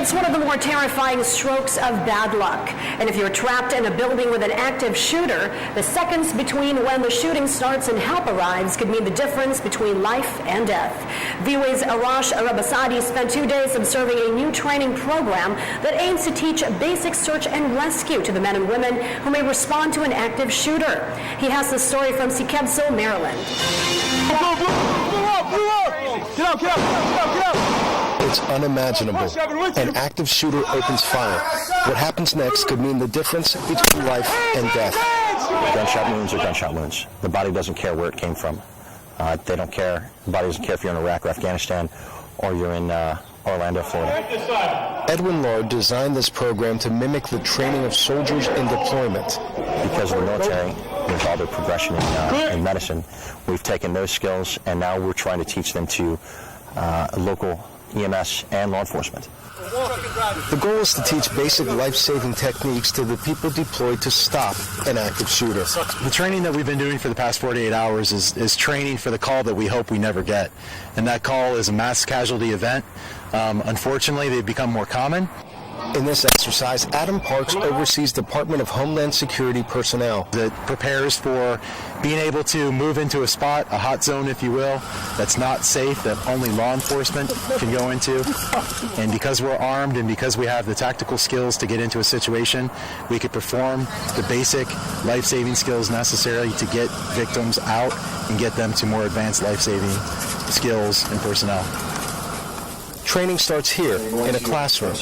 It's one of the more terrifying strokes of bad luck. And if you're trapped in a building with an active shooter, the seconds between when the shooting starts and help arrives could mean the difference between life and death. VOA's Arash Arabasadi spent 2 days observing a new training program that aims to teach basic search and rescue to the men and women who may respond to an active shooter. He has the story from Sikebso, Maryland. It's unimaginable. An active shooter opens fire. What happens next could mean the difference between life and death. Gunshot wounds are gunshot wounds. The body doesn't care where it came from. They don't care. The body doesn't care if you're in Iraq or Afghanistan or you're in Orlando, Florida. Edwin Lard designed this program to mimic the training of soldiers in deployment. Because of the military, with all the progression in medicine, we've taken those skills and now we're trying to teach them to local EMS and law enforcement. The goal is to teach basic life-saving techniques to the people deployed to stop an active shooter. The training that we've been doing for the past 48 hours is training for the call that we hope we never get. And that call is a mass casualty event. Unfortunately, they've become more common. In this exercise, Adam Parks oversees Department of Homeland Security personnel. That prepares for being able to move into a spot, a hot zone if you will, that's not safe, that only law enforcement can go into. And because we're armed and because we have the tactical skills to get into a situation, we could perform the basic life-saving skills necessary to get victims out and get them to more advanced life-saving skills and personnel. Training starts here, in a classroom.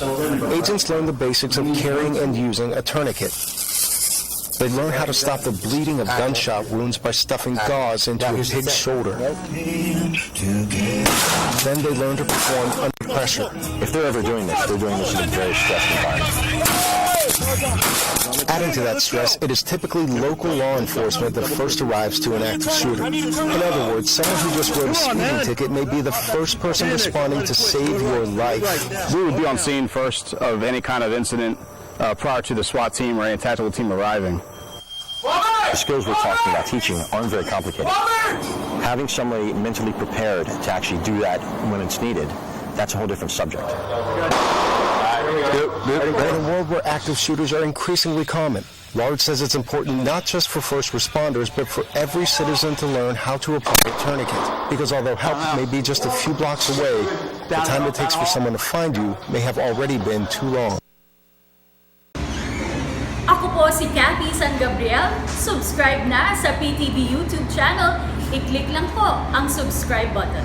Agents learn the basics of carrying and using a tourniquet. They learn how to stop the bleeding of gunshot wounds by stuffing gauze into a pig's shoulder. Then they learn to perform under pressure. If they're ever doing this, they're doing this in a very stressed environment. Adding to that stress, it is typically local law enforcement that first arrives to an active shooter. In other words, someone who just wrote a speeding ticket may be the first person responding to save your life. We would be on scene first of any kind of incident prior to the SWAT team or any tactical team arriving. The skills we're talking about teaching aren't very complicated. Having somebody mentally prepared to actually do that when it's needed, that's a whole different subject. In a world where active shooters are increasingly common, Lard says it's important not just for first responders, but for every citizen to learn how to apply a tourniquet. Because although help may be just a few blocks away, the time it takes for someone to find you may have already been too long. Ako po si Cathy San Gabriel. Subscribe na sa PTV YouTube channel. I-click lang po ang subscribe button.